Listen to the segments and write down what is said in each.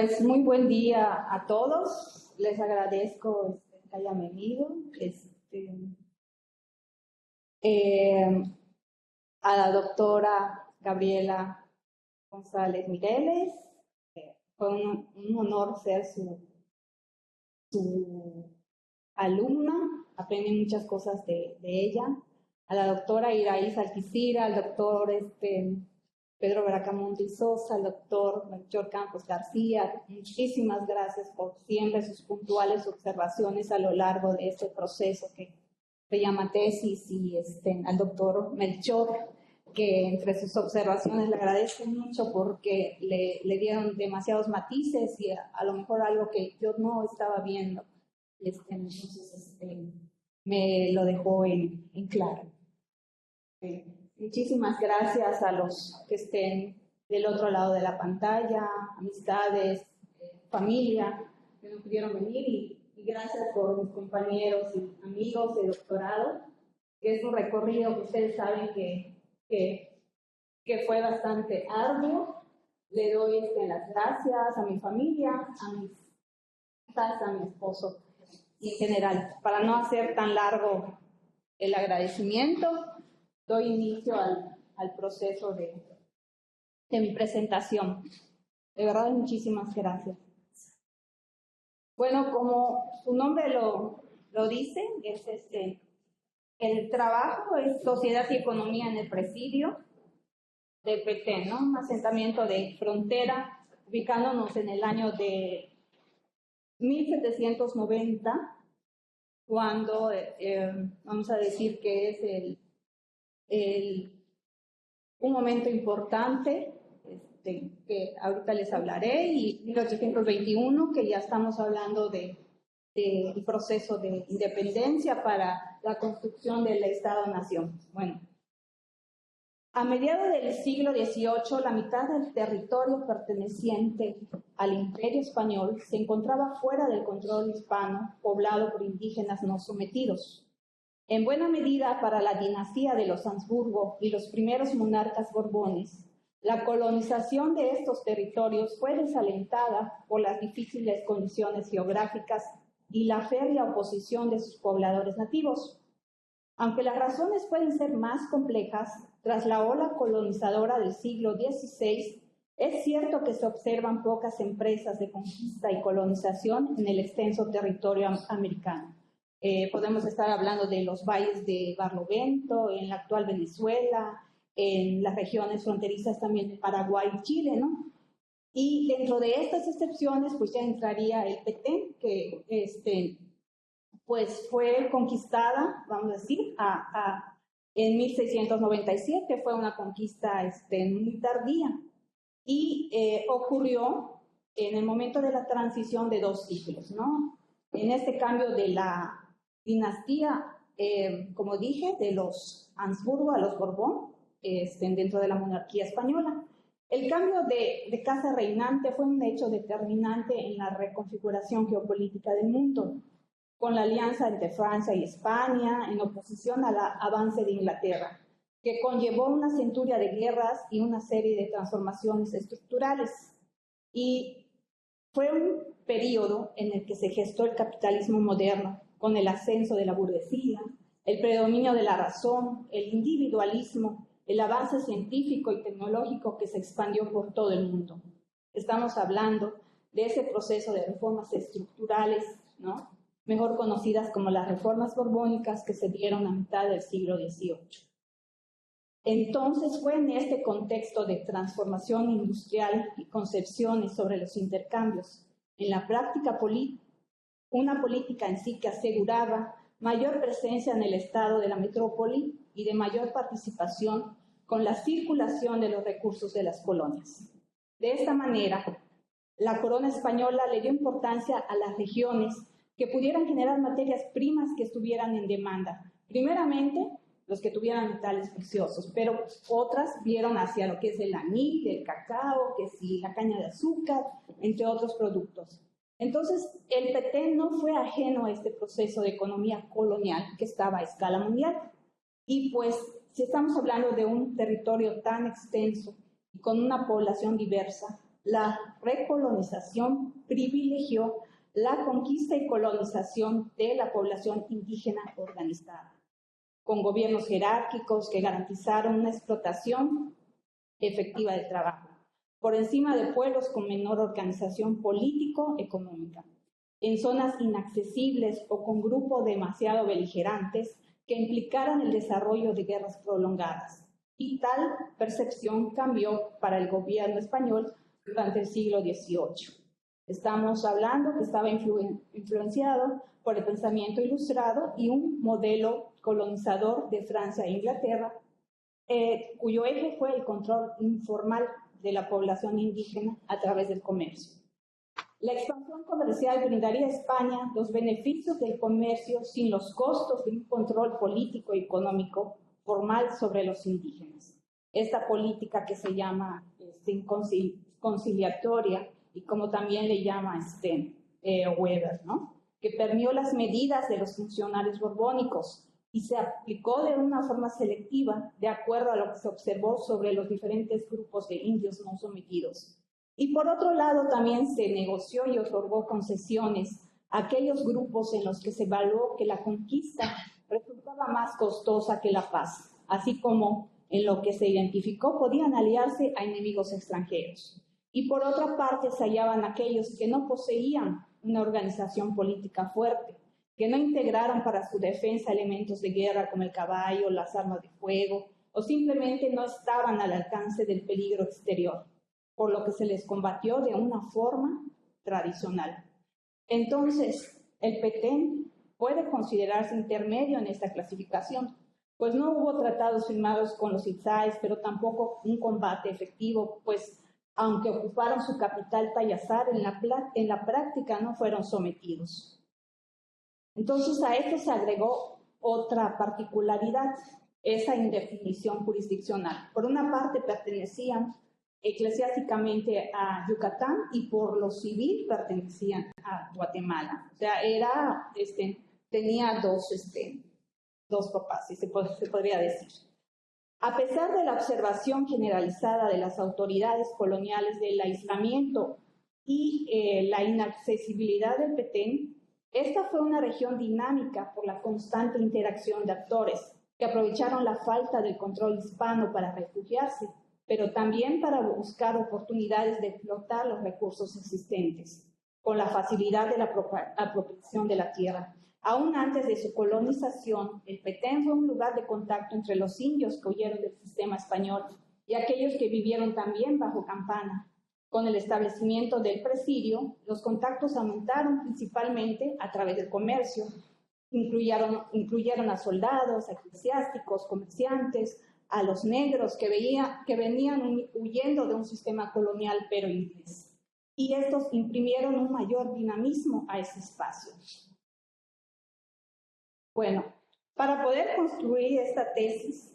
Pues muy buen día a todos. Les agradezco que hayan venido. A la doctora Gabriela González Mireles. Fue un honor ser su alumna. Aprendí muchas cosas de ella. A la doctora Iraíz Alquicira, al doctor Pedro Bracamonte y Sosa, al doctor Melchor Campos García, muchísimas gracias por siempre sus puntuales observaciones a lo largo de este proceso que se llama tesis, y al doctor Melchor, que entre sus observaciones le agradezco mucho porque le dieron demasiados matices y a lo mejor algo que yo no estaba viendo, entonces me lo dejó en claro. Muchísimas gracias a los que estén del otro lado de la pantalla, amistades, familia, que no pudieron venir, y gracias por mis compañeros y amigos de doctorado, que es un recorrido que ustedes saben que fue bastante arduo. Le doy las gracias a mi familia, a mis hijas, a mi esposo y en general. Para no hacer tan largo el agradecimiento, doy inicio al proceso de mi presentación. De verdad, muchísimas gracias. Bueno, como su nombre lo dice, es el trabajo es Sociedad y Economía en el Presidio de Petén, ¿no? Un asentamiento de frontera, ubicándonos en el año de 1790, cuando vamos a decir que es un momento importante que ahorita les hablaré, y 1821, que ya estamos hablando del proceso de independencia para la construcción del Estado-Nación. Bueno, a mediados del siglo XVIII, la mitad del territorio perteneciente al Imperio Español se encontraba fuera del control hispano, poblado por indígenas no sometidos. En buena medida para la dinastía de los Habsburgo y los primeros monarcas borbones, la colonización de estos territorios fue desalentada por las difíciles condiciones geográficas y la férrea oposición de sus pobladores nativos. Aunque las razones pueden ser más complejas, tras la ola colonizadora del siglo XVI, es cierto que se observan pocas empresas de conquista y colonización en el extenso territorio americano. Podemos estar hablando de los valles de Barlovento, en la actual Venezuela, en las regiones fronterizas también de Paraguay y Chile, ¿no? Y dentro de estas excepciones, pues ya entraría el Petén, que pues fue conquistada, vamos a decir, en 1697, fue una conquista muy tardía, y ocurrió en el momento de la transición de dos siglos, ¿no? En este cambio de la dinastía, como dije, de los Habsburgo a los Borbón, dentro de la monarquía española. El cambio de casa reinante fue un hecho determinante en la reconfiguración geopolítica del mundo, con la alianza entre Francia y España, en oposición al avance de Inglaterra, que conllevó una centuria de guerras y una serie de transformaciones estructurales. Y fue un periodo en el que se gestó el capitalismo moderno, con el ascenso de la burguesía, el predominio de la razón, el individualismo, el avance científico y tecnológico que se expandió por todo el mundo. Estamos hablando de ese proceso de reformas estructurales, ¿no?, mejor conocidas como las reformas borbónicas, que se dieron a mitad del siglo XVIII. Entonces fue en este contexto de transformación industrial y concepciones sobre los intercambios, en la práctica una política en sí que aseguraba mayor presencia en el estado de la metrópoli y de mayor participación con la circulación de los recursos de las colonias. De esta manera, la corona española le dio importancia a las regiones que pudieran generar materias primas que estuvieran en demanda. Primeramente, los que tuvieran metales preciosos, pero otras vieron hacia lo que es el aní, el cacao, que sí, la caña de azúcar, entre otros productos. Entonces, el Petén no fue ajeno a este proceso de economía colonial que estaba a escala mundial. Y pues, si estamos hablando de un territorio tan extenso y con una población diversa, la recolonización privilegió la conquista y colonización de la población indígena organizada, con gobiernos jerárquicos que garantizaron una explotación efectiva del trabajo, por encima de pueblos con menor organización político-económica, en zonas inaccesibles o con grupos demasiado beligerantes que implicaran el desarrollo de guerras prolongadas. Y tal percepción cambió para el gobierno español durante el siglo XVIII. Estamos hablando que estaba influenciado por el pensamiento ilustrado y un modelo colonizador de Francia e Inglaterra, cuyo eje fue el control informal de la población indígena a través del comercio. La expansión comercial brindaría a España los beneficios del comercio sin los costos de un control político y económico formal sobre los indígenas. Esta política que se llama conciliatoria y como también le llama Weber, ¿no? Que permeó las medidas de los funcionarios borbónicos y se aplicó de una forma selectiva de acuerdo a lo que se observó sobre los diferentes grupos de indios no sometidos. Y por otro lado también se negoció y otorgó concesiones a aquellos grupos en los que se evaluó que la conquista resultaba más costosa que la paz, así como en lo que se identificó podían aliarse a enemigos extranjeros. Y por otra parte se hallaban aquellos que no poseían una organización política fuerte, que no integraron para su defensa elementos de guerra como el caballo, las armas de fuego, o simplemente no estaban al alcance del peligro exterior, por lo que se les combatió de una forma tradicional. Entonces, el Petén puede considerarse intermedio en esta clasificación, pues no hubo tratados firmados con los itzáes, pero tampoco un combate efectivo, pues aunque ocuparon su capital Tayasar, en la práctica no fueron sometidos. Entonces a esto se agregó otra particularidad, esa indefinición jurisdiccional. Por una parte pertenecían eclesiásticamente a Yucatán y por lo civil pertenecían a Guatemala. O sea, tenía dos papás, si se podría decir. A pesar de la observación generalizada de las autoridades coloniales del aislamiento y la inaccesibilidad del Petén, esta fue una región dinámica por la constante interacción de actores que aprovecharon la falta del control hispano para refugiarse, pero también para buscar oportunidades de explotar los recursos existentes, con la facilidad de la apropiación de la tierra. Aún antes de su colonización, el Petén fue un lugar de contacto entre los indios que huyeron del sistema español y aquellos que vivieron también bajo campana. Con el establecimiento del presidio, los contactos aumentaron principalmente a través del comercio. Incluyeron a soldados, a eclesiásticos, comerciantes, a los negros que venían huyendo de un sistema colonial pero inglés. Y estos imprimieron un mayor dinamismo a ese espacio. Bueno, para poder construir esta tesis,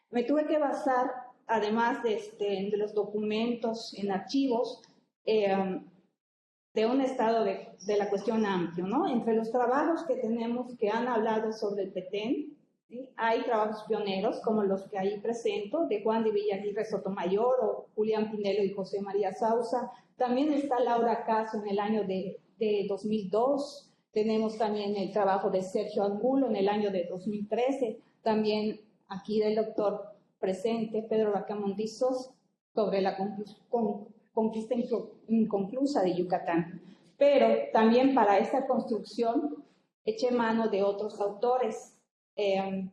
me tuve que basar, además de los documentos en archivos, de un estado de la cuestión amplio, ¿no? Entre los trabajos que tenemos que han hablado sobre el Petén, ¿sí? Hay trabajos pioneros, como los que ahí presento, de Juan de Villaguirre Sotomayor, o Julián Pinelo y José María Sauza. También está Laura Caso en el año de 2002. Tenemos también el trabajo de Sergio Angulo en el año de 2013. También aquí del doctor presente, Pedro Bacamondizos, sobre la conquista inconclusa de Yucatán. Pero también para esta construcción eché mano de otros autores,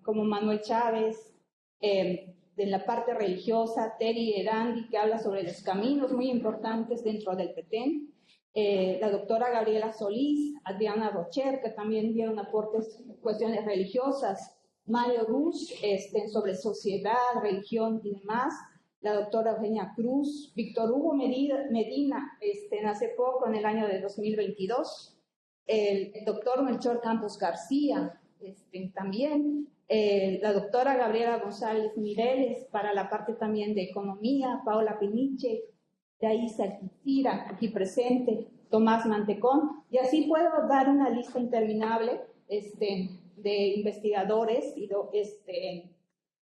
como Manuel Chávez, de la parte religiosa, Terry Erandi, que habla sobre los caminos muy importantes dentro del Petén, la doctora Gabriela Solís, Adriana Rocher, que también dieron aportes en cuestiones religiosas, Mario Ruz, sobre sociedad, religión y demás, la doctora Eugenia Cruz, Víctor Hugo Medina, hace poco, en el año de 2022, el doctor Melchor Campos García, también, la doctora Gabriela González Mireles, para la parte también de economía, Paola Peniche, Yaisa Alquicira, aquí presente, Tomás Mantecón, y así puedo dar una lista interminable de investigadores y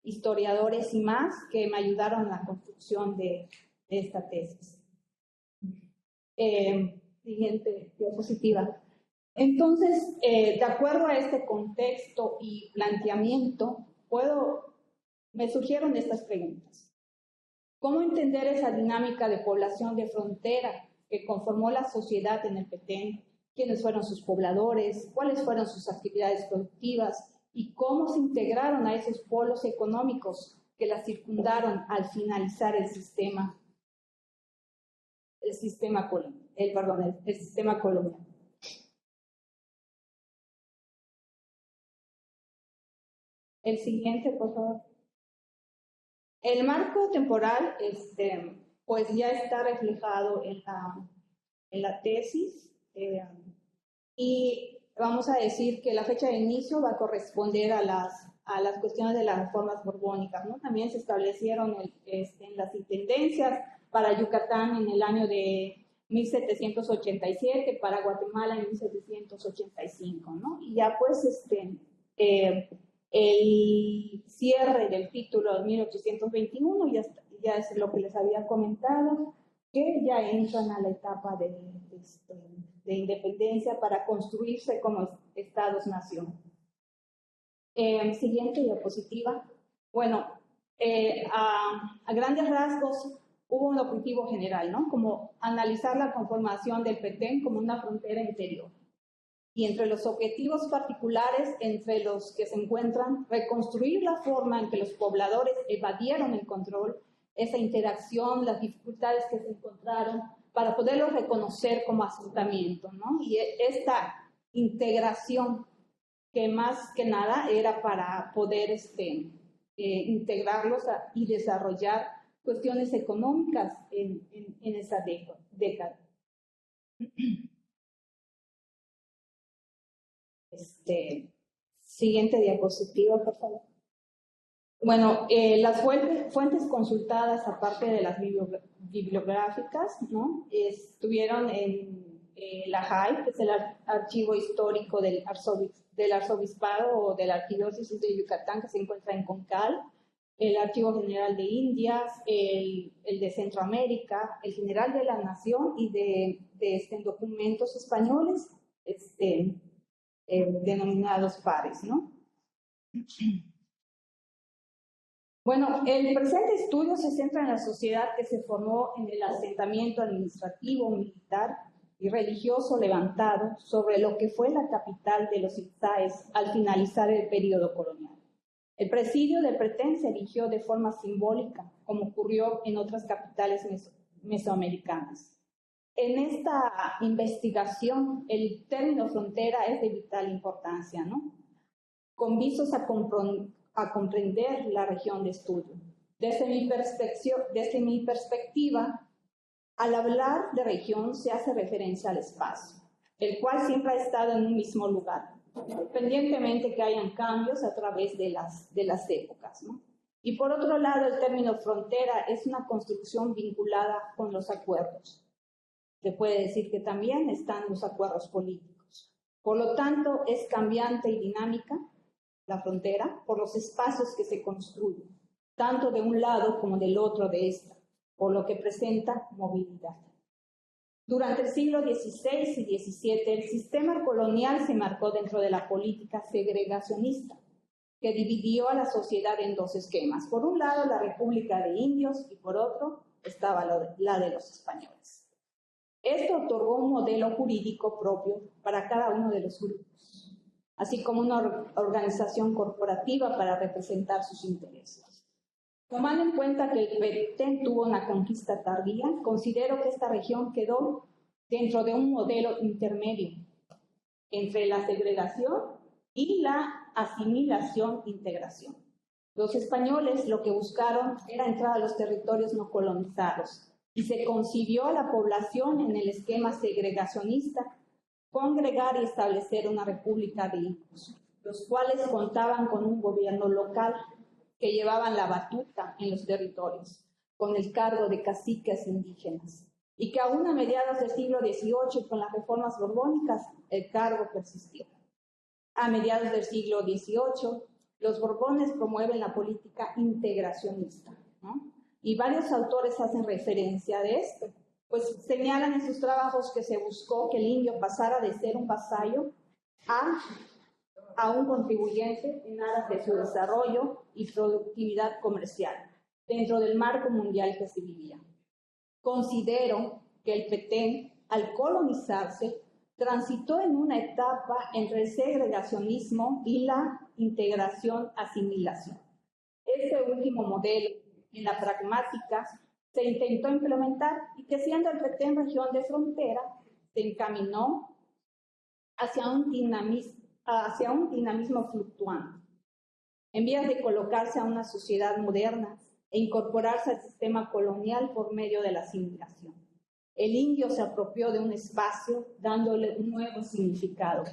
historiadores y más que me ayudaron en la construcción de esta tesis. Siguiente diapositiva. Entonces, de acuerdo a este contexto y planteamiento, me surgieron estas preguntas. ¿Cómo entender esa dinámica de población de frontera que conformó la sociedad en el Petén? ¿Quiénes fueron sus pobladores? ¿Cuáles fueron sus actividades productivas? ¿Y cómo se integraron a esos polos económicos que la circundaron al finalizar el sistema colonial? El siguiente, por favor. El marco temporal, pues ya está reflejado en la tesis, y vamos a decir que la fecha de inicio va a corresponder a las cuestiones de las reformas borbónicas, ¿no? También se establecieron las intendencias para Yucatán en el año de 1787, para Guatemala en 1785, ¿no? Y ya pues el cierre del título de 1821 ya es lo que les había comentado, que ya entran a la etapa de independencia para construirse como estados-nación. Siguiente diapositiva. Bueno, a grandes rasgos hubo un objetivo general, ¿no? Como analizar la conformación del Petén como una frontera interior. Y entre los objetivos particulares, entre los que se encuentran, reconstruir la forma en que los pobladores evadieron el control, esa interacción, las dificultades que se encontraron, para poderlos reconocer como asentamiento, ¿no? Y esta integración, que más que nada era para poder integrarlos y desarrollar cuestiones económicas en esa década. Siguiente diapositiva, por favor. Bueno, las fuentes consultadas, aparte de las bibliográficas, ¿no? Estuvieron en la JAI, que es el archivo histórico del arzobispado o de la arquidiócesis de Yucatán, que se encuentra en Concal, el Archivo General de Indias, el de Centroamérica, el General de la Nación y de documentos españoles, denominados pares, ¿no? Bueno, el presente estudio se centra en la sociedad que se formó en el asentamiento administrativo, militar y religioso levantado sobre lo que fue la capital de los Izáes al finalizar el periodo colonial. El presidio del Petén se erigió de forma simbólica, como ocurrió en otras capitales mesoamericanas. En esta investigación, el término frontera es de vital importancia, ¿no? Con visos a comprender la región de estudio. Desde mi perspectiva, al hablar de región se hace referencia al espacio, el cual siempre ha estado en un mismo lugar, independientemente que hayan cambios a través de las épocas, ¿no? Y por otro lado, el término frontera es una construcción vinculada con los acuerdos. Se puede decir que también están los acuerdos políticos. Por lo tanto, es cambiante y dinámica la frontera por los espacios que se construyen, tanto de un lado como del otro de esta, por lo que presenta movilidad. Durante el siglo XVI y XVII, el sistema colonial se marcó dentro de la política segregacionista, que dividió a la sociedad en dos esquemas. Por un lado, la República de Indios, y por otro, estaba la de los españoles. Esto otorgó un modelo jurídico propio para cada uno de los grupos, así como una organización corporativa para representar sus intereses. Tomando en cuenta que el Petén tuvo una conquista tardía, considero que esta región quedó dentro de un modelo intermedio entre la segregación y la asimilación-integración. Los españoles lo que buscaron era entrar a los territorios no colonizados y se concibió a la población en el esquema segregacionista, congregar y establecer una república de indios, los cuales contaban con un gobierno local que llevaban la batuta en los territorios, con el cargo de caciques indígenas, y que aún a mediados del siglo XVIII, con las reformas borbónicas, el cargo persistió. A mediados del siglo XVIII, los Borbones promueven la política integracionista, ¿no? y varios autores hacen referencia de esto, pues señalan en sus trabajos que se buscó que el indio pasara de ser un vasallo a un contribuyente en aras de su desarrollo y productividad comercial dentro del marco mundial que se vivía. Considero que el Petén, al colonizarse, transitó en una etapa entre el segregacionismo y la integración-asimilación. Este último modelo, en la pragmática, se intentó implementar y que siendo el Petén región de frontera, se encaminó hacia un dinamismo fluctuante, en vías de colocarse a una sociedad moderna e incorporarse al sistema colonial por medio de la asimilación. El indio se apropió de un espacio dándole un nuevo significado.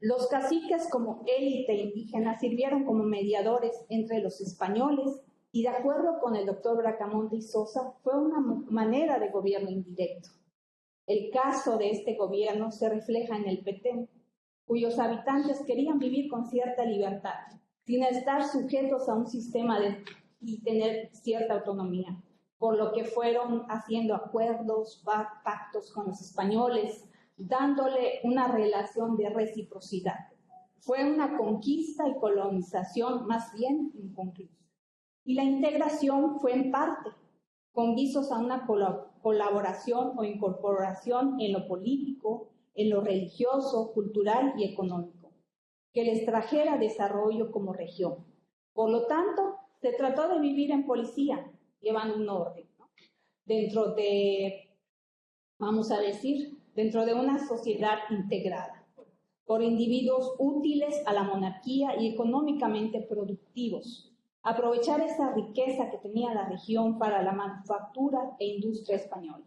Los caciques como élite indígena sirvieron como mediadores entre los españoles y de acuerdo con el doctor Bracamonte y Sosa fue una manera de gobierno indirecto. El caso de este gobierno se refleja en el Petén, cuyos habitantes querían vivir con cierta libertad, sin estar sujetos a un sistema y tener cierta autonomía, por lo que fueron haciendo acuerdos, pactos con los españoles, dándole una relación de reciprocidad. Fue una conquista y colonización más bien inconclusa. Y la integración fue en parte, con visos a una colaboración o incorporación en lo político, en lo religioso, cultural y económico, que les trajera desarrollo como región. Por lo tanto, se trató de vivir en policía, llevando un orden, ¿no? Dentro de, vamos a decir, dentro de una sociedad integrada, por individuos útiles a la monarquía y económicamente productivos. Aprovechar esa riqueza que tenía la región para la manufactura e industria española.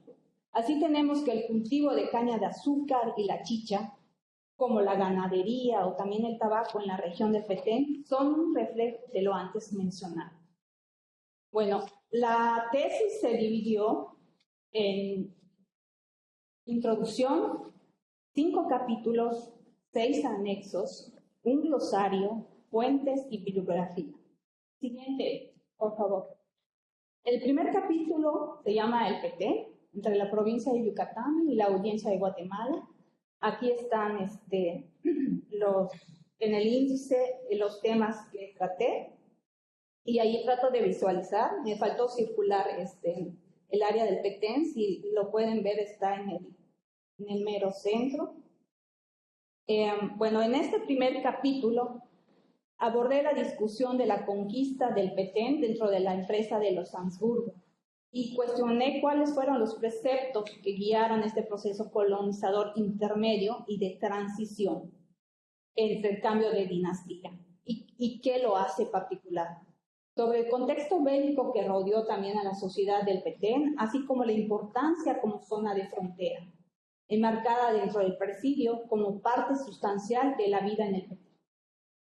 Así tenemos que el cultivo de caña de azúcar y la chicha, como la ganadería o también el tabaco en la región de Petén, son un reflejo de lo antes mencionado. Bueno, la tesis se dividió en introducción, 5 capítulos, 6 anexos, un glosario, fuentes y bibliografía. Siguiente, por favor. El primer capítulo se llama El Petén, entre la provincia de Yucatán y la audiencia de Guatemala. Aquí están en el índice los temas que traté y ahí trato de visualizar. Me faltó circular el área del Petén, si lo pueden ver está en el mero centro. Bueno, en este primer capítulo abordé la discusión de la conquista del Petén dentro de la empresa de los Habsburgo y cuestioné cuáles fueron los preceptos que guiaron este proceso colonizador intermedio y de transición entre el cambio de dinastía y qué lo hace particular. Sobre el contexto bélico que rodeó también a la sociedad del Petén, así como la importancia como zona de frontera, enmarcada dentro del presidio como parte sustancial de la vida en el Petén.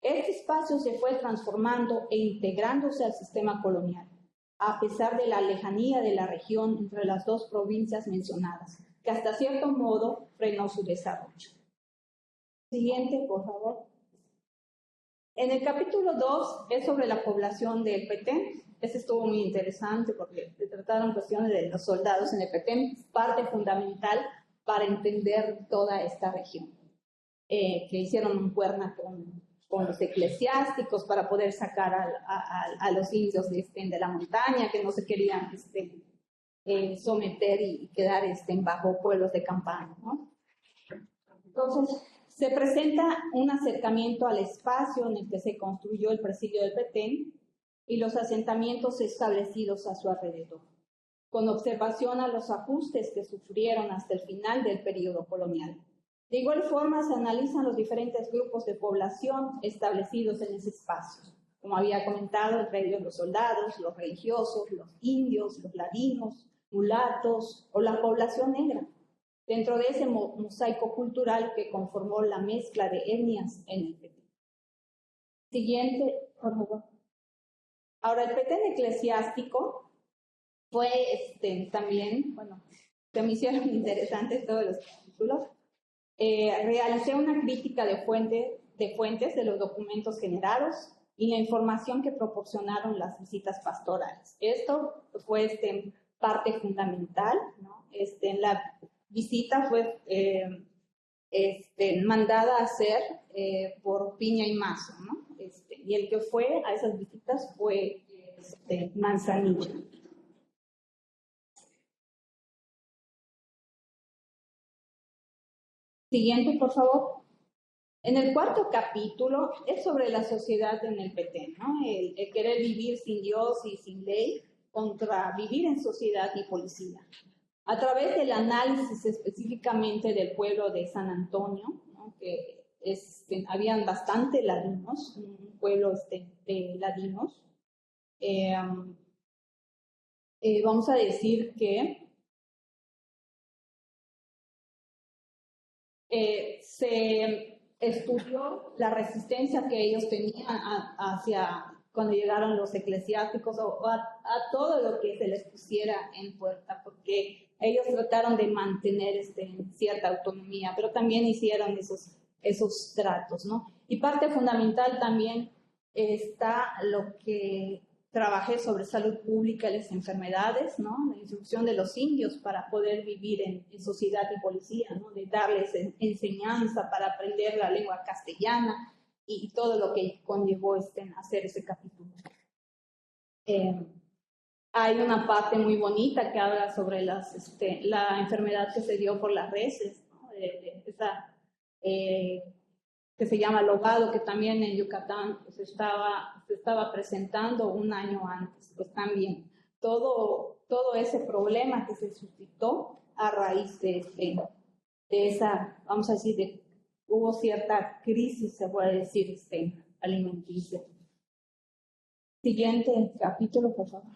Este espacio se fue transformando e integrándose al sistema colonial, a pesar de la lejanía de la región entre las dos provincias mencionadas, que hasta cierto modo frenó su desarrollo. Siguiente, por favor. En el capítulo 2 es sobre la población del Petén. Ese estuvo muy interesante porque se trataron cuestiones de los soldados en el Petén, parte fundamental para entender toda esta región, que hicieron un cuerna con los eclesiásticos para poder sacar a los indios de la montaña que no se querían someter y quedar bajo pueblos de campaña, ¿no? Entonces, se presenta un acercamiento al espacio en el que se construyó el presidio del Petén y los asentamientos establecidos a su alrededor, con observación a los ajustes que sufrieron hasta el final del periodo colonial. De igual forma, se analizan los diferentes grupos de población establecidos en ese espacio. Como había comentado, entre ellos los soldados, los religiosos, los indios, los ladinos, mulatos o la población negra, dentro de ese mosaico cultural que conformó la mezcla de etnias en el Petén. Siguiente, por favor. Ahora, el Petén eclesiástico fue también, bueno, se me hicieron interesantes todos los capítulos. Realicé una crítica de fuentes de los documentos generados, y la información que proporcionaron las visitas pastorales. Esto fue parte fundamental, ¿no? La visita fue mandada a hacer por Piña y Mazo, ¿no? Y el que fue a esas visitas fue Manzanilla. Siguiente, por favor. En el cuarto capítulo es sobre la sociedad en el Petén, ¿no? El querer vivir sin Dios y sin ley contra vivir en sociedad y policía. A través del análisis específicamente del pueblo de San Antonio, ¿no? Que habían bastante ladinos, un pueblo de ladinos, vamos a decir que se estudió la resistencia que ellos tenían hacia cuando llegaron los eclesiásticos o a todo lo que se les pusiera en puerta, porque ellos trataron de mantener cierta autonomía, pero también hicieron esos tratos, ¿no? Y parte fundamental también está lo que trabajé sobre salud pública y las enfermedades, ¿no? La instrucción de los indios para poder vivir en sociedad y policía, ¿no? De darles enseñanza para aprender la lengua castellana y todo lo que conllevó hacer ese capítulo. Hay una parte muy bonita que habla sobre la enfermedad que se dio por las reses, ¿no? Que se llama lobado, que también en Yucatán se estaba presentando un año antes. Pues también todo ese problema que se suscitó a raíz de esa, vamos a decir, hubo cierta crisis, se puede decir, alimenticia. Siguiente capítulo, por favor.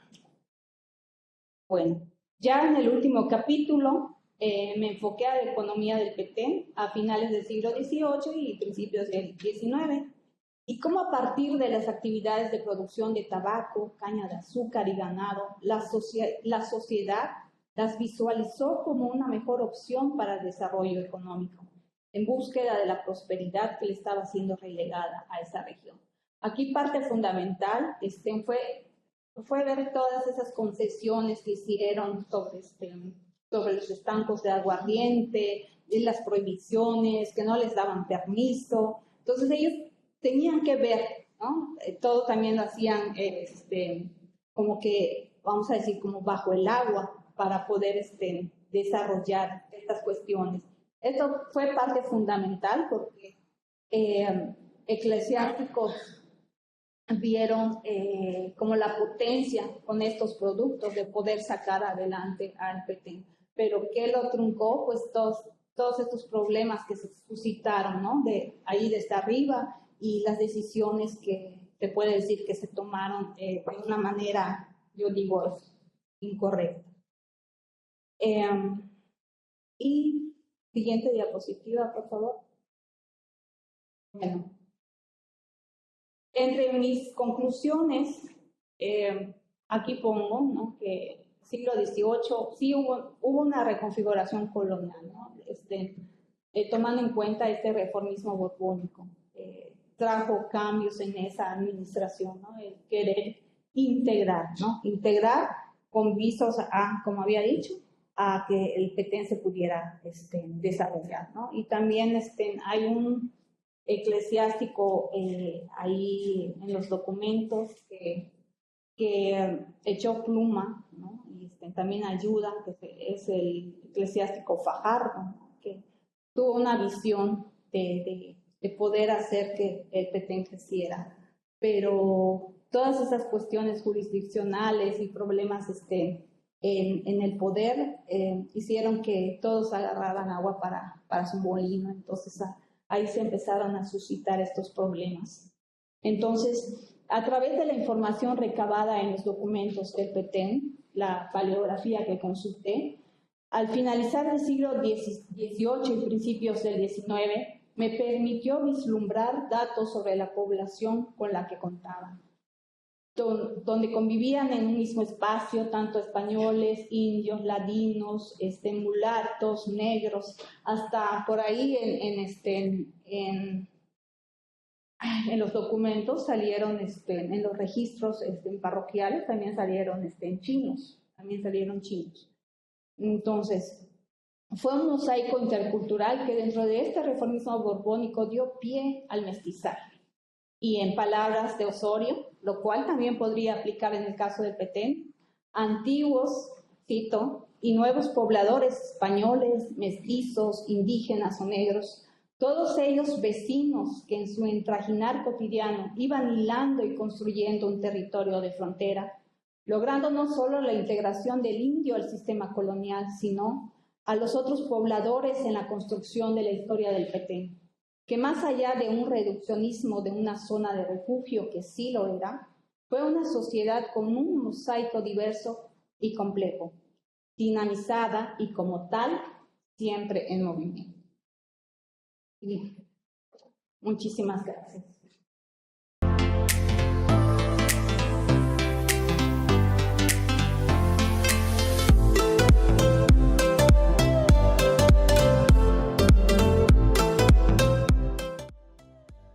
Bueno, ya en el último capítulo me enfoqué a la economía del Petén a finales del siglo XVIII y principios del XIX, y cómo a partir de las actividades de producción de tabaco, caña de azúcar y ganado, la sociedad las visualizó como una mejor opción para el desarrollo económico, en búsqueda de la prosperidad que le estaba siendo relegada a esa región. Aquí parte fundamental fue ver todas esas concesiones que hicieron sobre los estancos de aguardiente, de las prohibiciones, que no les daban permiso. Entonces ellos tenían que ver, ¿no? Todo también lo hacían como que, vamos a decir, como bajo el agua para poder desarrollar estas cuestiones. Esto fue parte fundamental porque eclesiásticos vieron como la potencia con estos productos de poder sacar adelante al Petén. Pero ¿qué lo truncó? Pues todos estos problemas que se suscitaron, ¿no? De ahí desde arriba, y las decisiones que se puede decir que se tomaron de una manera, yo digo, incorrecta. Y siguiente diapositiva, por favor. Bueno, entre mis conclusiones, aquí pongo, ¿no? Que siglo XVIII sí hubo una reconfiguración colonial, ¿no? Tomando en cuenta este reformismo borbónico. Trajo cambios en esa administración, ¿no? El querer integrar, ¿no? Integrar con visos a, como había dicho, a que el Petén se pudiera desarrollar, ¿no? Y también hay un eclesiástico ahí en los documentos que echó pluma, ¿no? Y también ayuda, que es el eclesiástico Fajardo, ¿no? Que tuvo una visión de poder hacer que el Petén creciera, pero todas esas cuestiones jurisdiccionales y problemas en el poder hicieron que todos agarraran agua para su molino. Entonces ahí se empezaron a suscitar estos problemas. Entonces, a través de la información recabada en los documentos del Petén, la paleografía que consulté, al finalizar el siglo XVIII y principios del XIX, me permitió vislumbrar datos sobre la población con la que contaban, donde convivían en un mismo espacio tanto españoles, indios, ladinos, mulatos, negros, hasta por ahí en los documentos salieron, en los registros parroquiales también salieron chinos, también salieron chinos. Entonces, fue un mosaico intercultural que dentro de este reformismo borbónico dio pie al mestizaje. Y en palabras de Osorio, lo cual también podría aplicar en el caso del Petén, antiguos, cito, y nuevos pobladores españoles, mestizos, indígenas o negros, todos ellos vecinos que en su entrajinar cotidiano iban hilando y construyendo un territorio de frontera, logrando no solo la integración del indio al sistema colonial, sino a los otros pobladores en la construcción de la historia del Petén, que más allá de un reduccionismo de una zona de refugio, que sí lo era, fue una sociedad con un mosaico diverso y complejo, dinamizada y como tal, siempre en movimiento. Y muchísimas gracias.